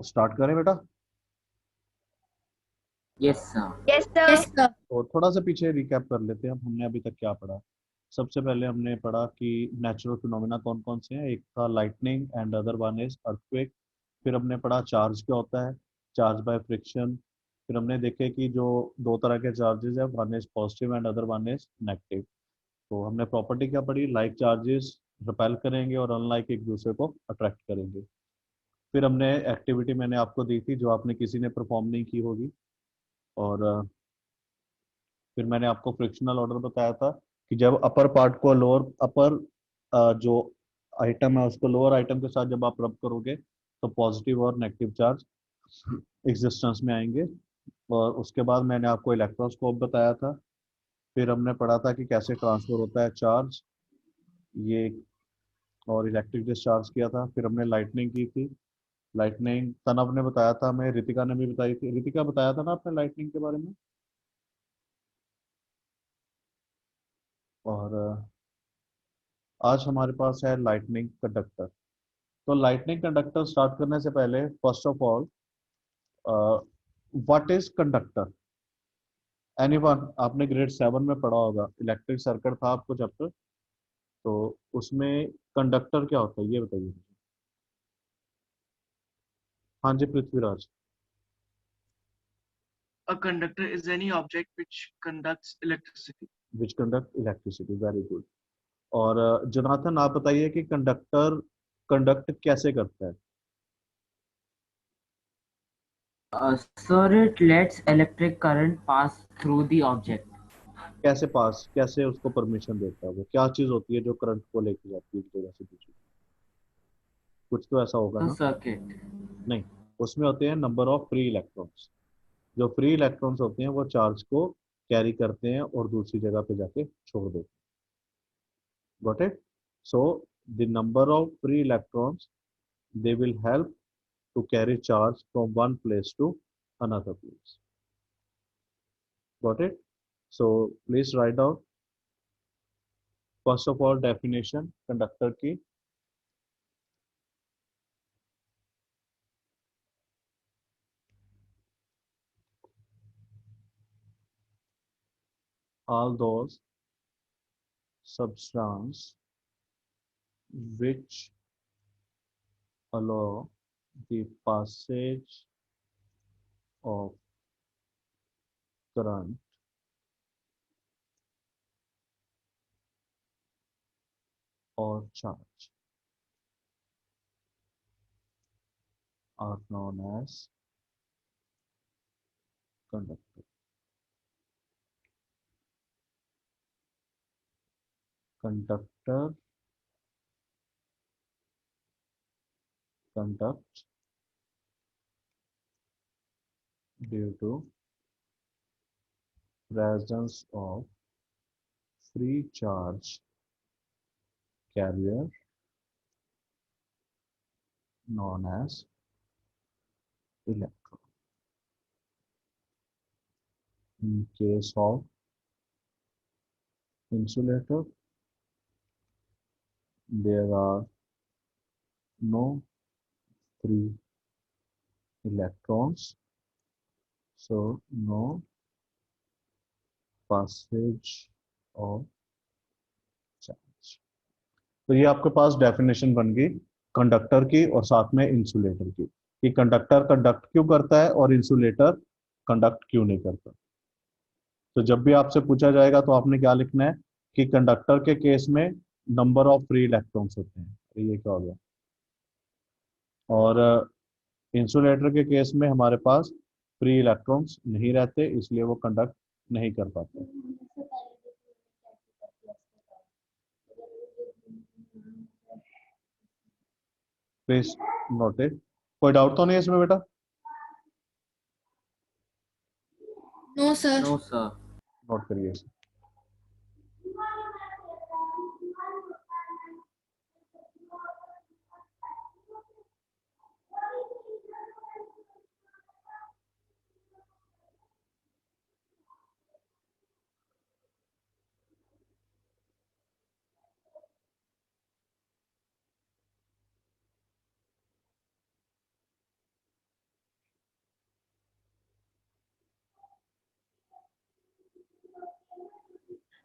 Start करें बेटा। Yes sir. Yes sir. और थोड़ा सा पीछे रिकैप कर लेते हैं हम, हमने अभी तक क्या पढ़ा। सबसे पहले हमने पढ़ा कि नेचुरल फिनोमेना कौन कौन से हैं। एक था lightning and other one is earthquake. फिर हमने पढ़ा चार्ज क्या होता है, चार्ज बाय फ्रिक्शन। फिर हमने देखे कि जो दो तरह के चार्जेस है, one is positive and other one is negative. तो हमने प्रॉपर्टी क्या पढ़ी, लाइक चार्जेस रिपेल करेंगे और अनलाइक एक दूसरे को अट्रैक्ट करेंगे। फिर हमने एक्टिविटी मैंने आपको दी थी जो आपने किसी ने परफॉर्म नहीं की होगी। और फिर मैंने आपको फ्रिक्शनल ऑर्डर बताया था कि जब अपर पार्ट को लोअर अपर जो आइटम है उसको लोअर आइटम के साथ जब आप रब करोगे तो पॉजिटिव और नेगेटिव चार्ज एग्जिस्टेंस में आएंगे। और उसके बाद मैंने आपको इलेक्ट्रोस्कोप बताया था। फिर हमने पढ़ा था कि कैसे ट्रांसफर होता है चार्ज ये, और इलेक्ट्रिक डिस्चार्ज किया था। फिर हमने लाइटनिंग की थी। लाइटनिंग तनव ने बताया था हमें, रितिका ने भी बताई थी। रितिका बताया था ना आपने लाइटनिंग के बारे में। और आज हमारे पास है लाइटनिंग कंडक्टर। तो लाइटनिंग कंडक्टर स्टार्ट करने से पहले first of all what is conductor. Anyone, आपने ग्रेड 7 में पढ़ा होगा, इलेक्ट्रिक सर्किट था आपको चैप्टर। तो उसमें कंडक्टर क्या होता है ये बताइए मुझे। हाँ जी Prithviraj. A conductor is any object which conducts electricity. Which conduct electricity, very good. और जोनाथन आप बताइए कि कंडक्टर कंडक्ट कैसे करता है। Sir, it lets electric current pass through the object. कैसे पास, कैसे उसको परमिशन देता है, वो क्या चीज होती है जो करंट को लेके जाती है एक जगह से दूसरी। कुछ तो ऐसा होगा The ना। circuit. नहीं, उसमें होते हैं नंबर ऑफ फ्री इलेक्ट्रॉन्स। जो फ्री इलेक्ट्रॉन्स होते हैं वो चार्ज को कैरी करते हैं और दूसरी जगह पे जाके छोड़ देते हैं। Got it. So the number of free electrons, they will help to carry charge from one place to another place. Got it. So please write down first of all definition conductor की। all those substance which allow the passage of current or charge are known as conductor. Conductor conduct due to presence of free charge carrier known as electron. In case of insulator, there are no free electrons, so no passage of charge। तो ये आपके पास definition बन गई conductor की और साथ में insulator की, कि कंडक्टर कंडक्ट क्यों करता है और इंसुलेटर कंडक्ट क्यों नहीं करता। तो जब भी आपसे पूछा जाएगा तो आपने क्या लिखना है कि कंडक्टर के केस में नंबर ऑफ फ्री इलेक्ट्रॉन्स होते हैं। तो ये क्या हो गया। और इंसुलेटर के केस में हमारे पास फ्री इलेक्ट्रॉन्स नहीं रहते, इसलिए वो कंडक्ट नहीं कर पाते। Please noted. कोई डाउट तो नहीं है इसमें बेटा। No sir. No, sir. Note करिए।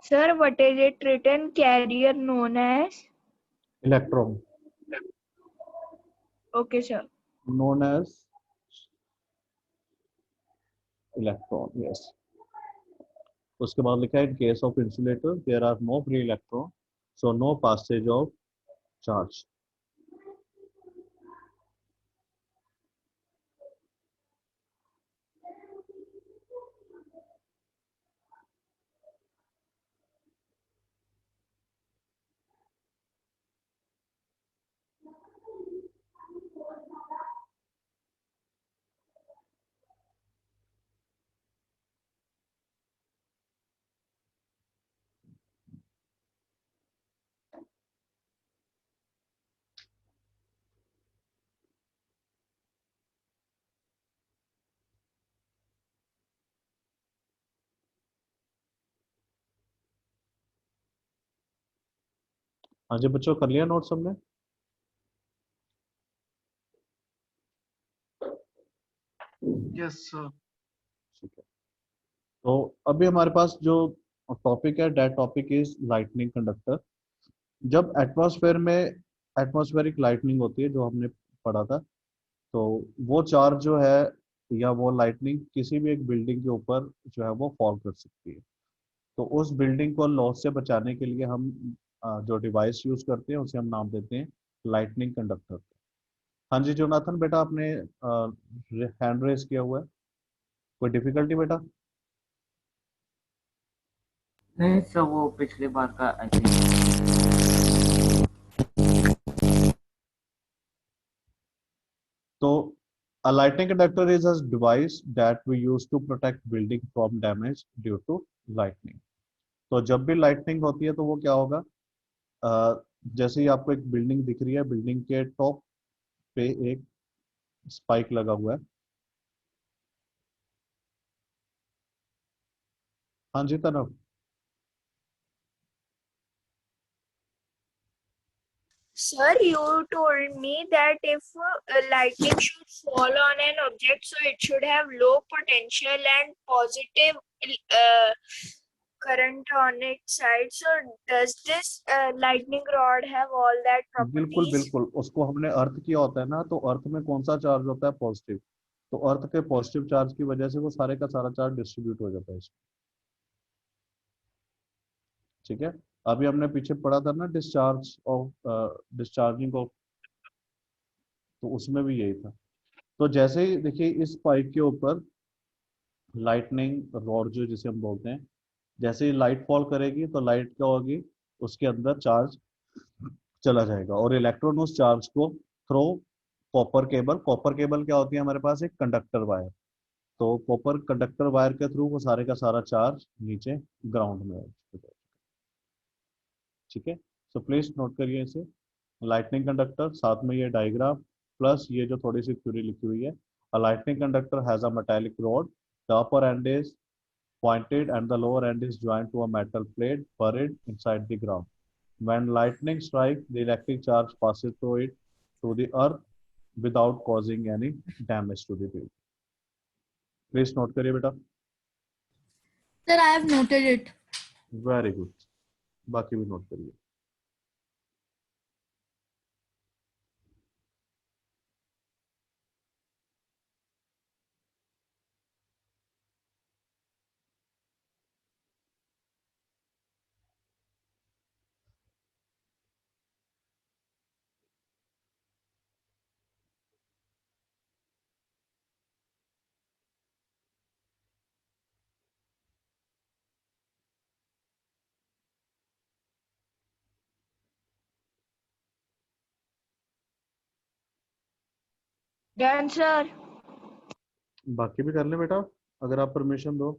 Sir, what is it written carrier known as? Electron, Okay, sir. known as electron, yes. उसके बाद लिखा है in case of insulator there are no free electron, so no passage of charge. हाँ जी बच्चों, कर लिया नोट सबने? Yes, sir. ठीक है, तो अभी हमारे पास जो टॉपिक है, that topic is lightning conductor. जब एटमॉस्फेयर में एटमॉस्फेरिक लाइटनिंग होती है, जो हमने पढ़ा था, तो वो चार्ज जो है या वो लाइटनिंग किसी भी एक बिल्डिंग के ऊपर जो है वो फॉल कर सकती है। तो उस बिल्डिंग को लॉस से बचाने के लिए हम जो डिवाइस यूज करते हैं उसे हम नाम देते हैं लाइटनिंग कंडक्टर। हाँ जी जोनाथन बेटा, आपने हैंड रेस किया हुआ है, कोई डिफिकल्टी बेटा? नहीं सर, वो पिछले बार का आई थिंक। तो a lightning conductor is a device that we use to protect building from damage due to lightning। तो जब भी लाइटनिंग होती है तो वो क्या होगा, जैसे ही आपको एक बिल्डिंग दिख रही है, बिल्डिंग के टॉप पे एक स्पाइक लगा हुआ है। हाँ जी तनव। Sir, you told me that if lightning should fall on an object, so it should have low potential and positive uh, current on its side. So, does this lightning rod have all that बिल्कुल properties? बिल्कुल, उसको हमने अर्थ किया होता है ना, तो अर्थ में कौन सा चार्ज होता है? पॉजिटिव। तो अर्थ के पॉजिटिव चार्ज की वजह से वो सारे का सारा चार्ज डिस्ट्रीब्यूट हो जाता है इसमें। ठीक है, अभी हमने पीछे पढ़ा था ना डिस्चार्ज ऑफ डिस्चार्जिंग ऑफ, तो उसमें भी यही था। तो जैसे ही देखिए इस पाइप के ऊपर लाइटनिंग रॉड जो जिसे हम बोलते हैं, जैसे ही लाइट फॉल करेगी तो लाइट क्या होगी, उसके अंदर चार्ज चला जाएगा और इलेक्ट्रॉन उस चार्ज को through copper cable, copper cable क्या होती है हमारे पास? एक कंडक्टर वायर। तो कॉपर कंडक्टर वायर के थ्रू वो सारे का सारा चार्ज नीचे ग्राउंड में है। ठीक है, सो प्लीज नोट करिए इसे, लाइटनिंग कंडक्टर, साथ में ये डायग्राम प्लस ये जो थोड़ी सी थ्योरी लिखी हुई है। A lightning conductor has a metallic rod, the upper and is pointed and the lower end is joined to a metal plate buried inside the ground. When lightning strikes, the electric charge passes through it to the earth without causing any damage to the building. Please note करिए बेटा। Sir, I have noted it. Very good, बाकी भी note करिए। Done, sir. बाकी भी कर लें बेटा, अगर आप परमिशन दो।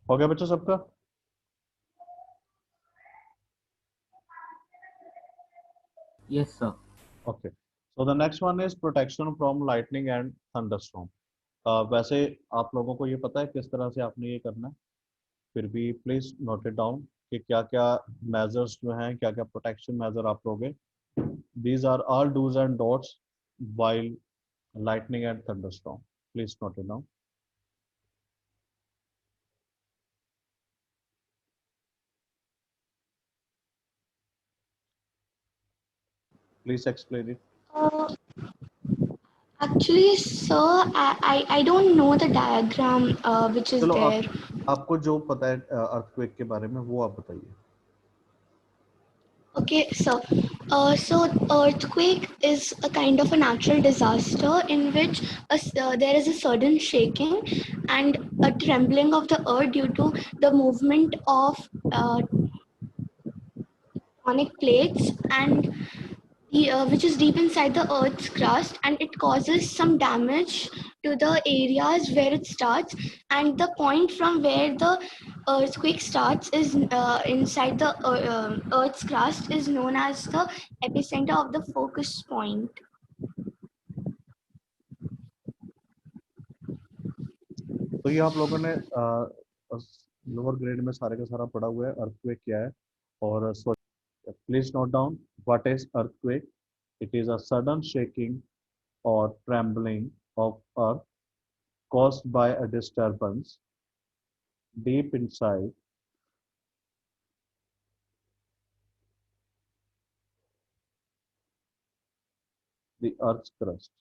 हो गया बच्चों सबका? Yes, sir. Okay. So the next one is protection from lightning and thunderstorm. वैसे आप लोगों को ये पता है किस तरह से आपने ये करना है, फिर भी प्लीज नोट इट डाउन कि क्या क्या मेजर्स जो हैं, क्या क्या प्रोटेक्शन मेजर आप लोगे. These are all do's and don'ts while lightning and thunderstorm. Please note it down. Please explain it. Uh, Actually, sir, I don't know the diagram which is चलो there. आपको जो पता है अर्थक्वेक के बारे में वो आप बताइए. Okay, so earthquake is a kind of a natural disaster in which there is a sudden shaking and a trembling of the earth due to the movement of tectonic plates and which is deep inside the earth's crust, and it causes some damage to the areas where it starts, and the point from where the earthquake starts is inside the earth's crust is known as the epicenter of the focus point. तो ये आप लोगों ने lower grade में सारे का सारा पढ़ा हुआ है अर्थक्वेक क्या है. और please note down what is earthquake. It is a sudden shaking or trembling of earth caused by a disturbance deep inside the earth's crust.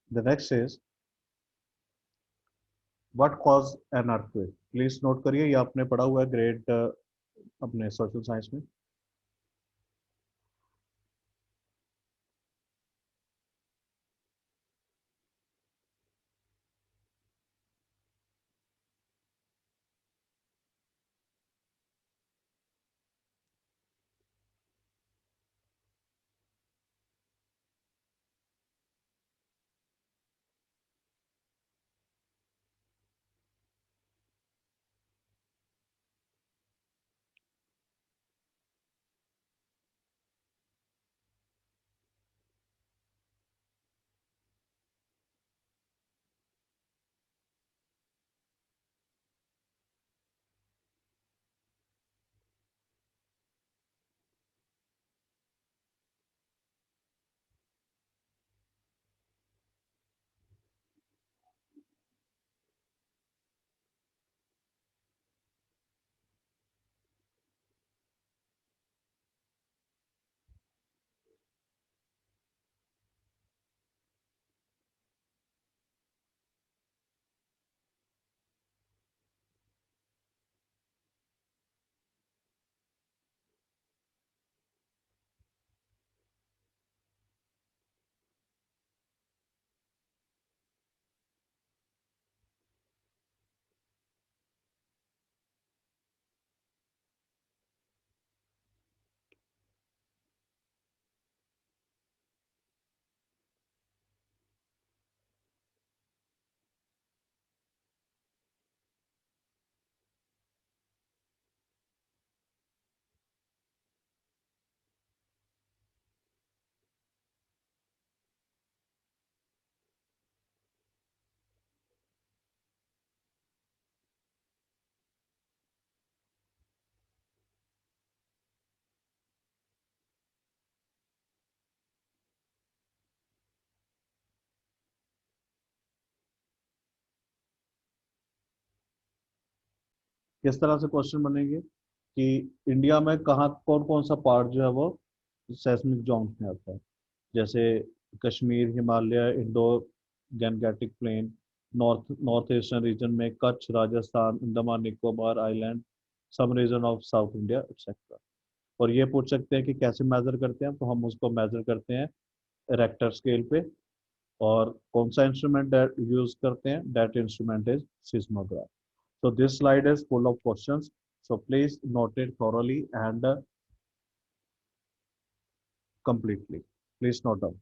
The next is what cause an earthquake. Please note करिए, ये आपने पढ़ा हुआ है grade अपने social science में. किस तरह से क्वेश्चन बनेंगे कि इंडिया में कहाँ कौन कौन सा पार्ट जो है वो सेस्मिक जोन में आता है, जैसे Kashmir, Himalaya, Indo Gangetic plain, north north eastern region में Kutch, Rajasthan, Andaman Nicobar island, some region of south India etcetera. और ये पूछ सकते हैं कि कैसे मेजर करते हैं, तो हम उसको मेजर करते हैं रेक्टर स्केल पे। और कौन सा इंस्ट्रूमेंट यूज करते हैं, that instrument is seismograph. So this slide is full of questions. So please note it thoroughly and completely. Please note down.